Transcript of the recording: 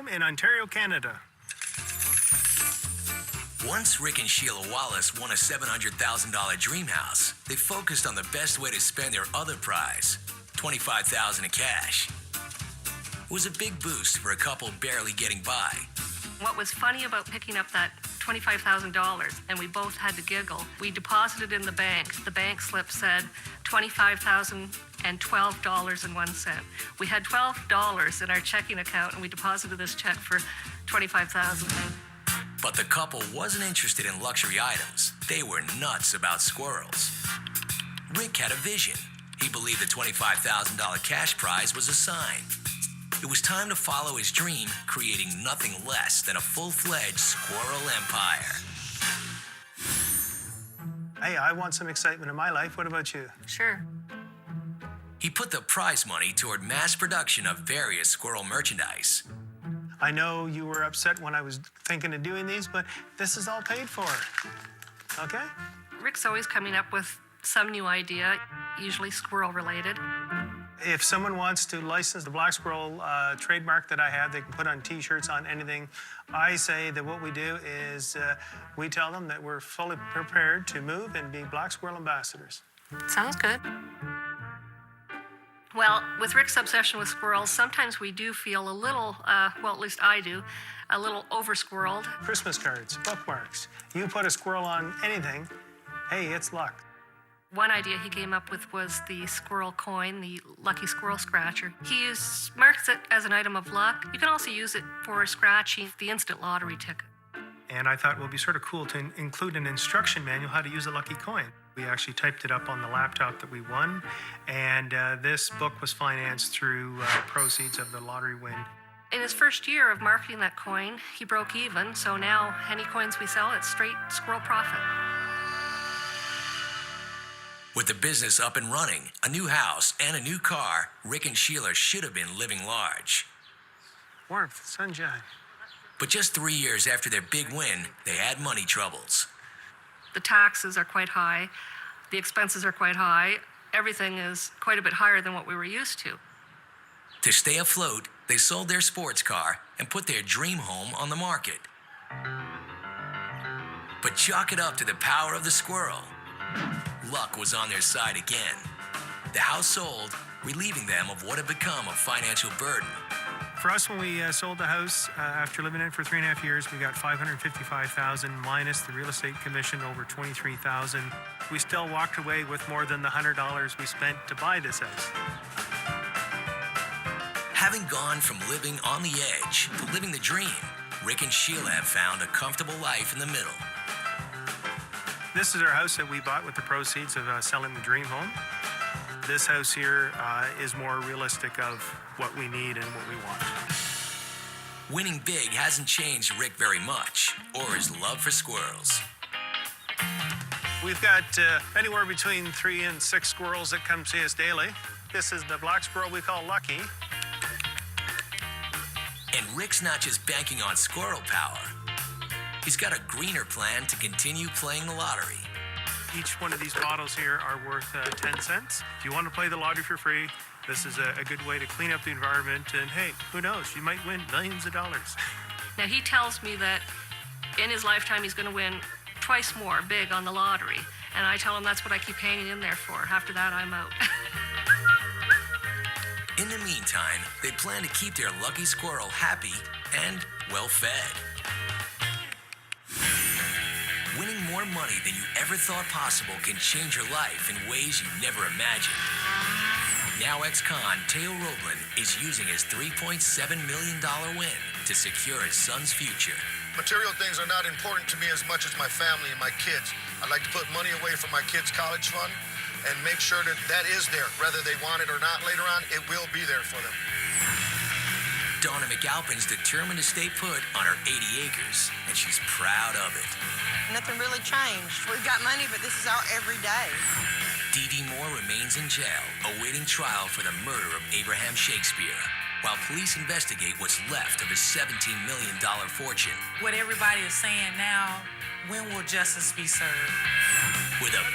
home in Ontario, Canada. Once Rick and Sheila Wallace won a $700,000 dream house, they focused on the best way to spend their other prize, $25,000 in cash. It was a big boost for a couple barely getting by. What was funny about picking up that $25,000, and we both had to giggle, we deposited in the bank. The bank slip said $25,012.01. We had $12 in our checking account, and we deposited this check for $25,000. But the couple wasn't interested in luxury items. They were nuts about squirrels. Rick had a vision. He believed the $25,000 cash prize was a sign. It was time to follow his dream, creating nothing less than a full-fledged squirrel empire. Hey, I want some excitement in my life. What about you? Sure. He put the prize money toward mass production of various squirrel merchandise. I know you were upset when I was thinking of doing these, but this is all paid for. Okay? Rick's always coming up with some new idea, usually squirrel-related. If someone wants to license the black squirrel trademark that I have, they can put on T-shirts, on anything. I say that what we do is we tell them that we're fully prepared to move and be black squirrel ambassadors. Sounds good. Well, with Rick's obsession with squirrels, sometimes we do feel a little, well, at least I do, a little over-squirreled. Christmas cards, bookmarks. You put a squirrel on anything, hey, it's luck. One idea he came up with was the squirrel coin, the lucky squirrel scratcher. He marks it as an item of luck. You can also use it for scratching the instant lottery ticket. And I thought it would be sort of cool to include an instruction manual how to use a lucky coin. We actually typed it up on the laptop that we won, and this book was financed through proceeds of the lottery win. In his first year of marketing that coin, he broke even, so now any coins we sell, it's straight squirrel profit. With the business up and running, a new house, and a new car, Rick and Sheila should have been living large. Warmth, sunshine. But just 3 years after their big win, they had money troubles. The taxes are quite high. The expenses are quite high. Everything is quite a bit higher than what we were used to. To stay afloat, they sold their sports car and put their dream home on the market. But chalk it up to the power of the squirrel. Luck was on their side again. The house sold, relieving them of what had become a financial burden. For us, when we sold the house, after living in it for 3.5 years, we got $555,000 minus the real estate commission, over $23,000. We still walked away with more than the $100 we spent to buy this house. Having gone from living on the edge to living the dream, Rick and Sheila have found a comfortable life in the middle. This is our house that we bought with the proceeds of selling the dream home. This house here is more realistic of what we need and what we want. Winning big hasn't changed Rick very much, or his love for squirrels. We've got anywhere between 3 and 6 squirrels that come see us daily. This is the black squirrel we call Lucky. And Rick's not just banking on squirrel power. He's got a greener plan to continue playing the lottery. Each one of these bottles here are worth 10 cents. If you want to play the lottery for free, this is a good way to clean up the environment. And hey, who knows? You might win millions of dollars. Now, he tells me that in his lifetime he's going to win twice more big on the lottery. And I tell him that's what I keep hanging in there for. After that, I'm out. In the meantime, they plan to keep their lucky squirrel happy and well-fed. Winning more money than you ever thought possible can change your life in ways you never imagined. Now ex-con Teo Roblin is using his $3.7 million win to secure his son's future. Material things are not important to me as much as my family and my kids. I'd like to put money away for my kids' college fund and make sure that that is there. Whether they want it or not later on, it will be there for them. Donna McAlpin's determined to stay put on her 80 acres, and she's proud of it. Nothing really changed. We've got money, but this is our every day. Dee Dee Moore remains in jail, awaiting trial for the murder of Abraham Shakespeare, while police investigate what's left of his $17 million fortune. What everybody is saying now, when will justice be served? With a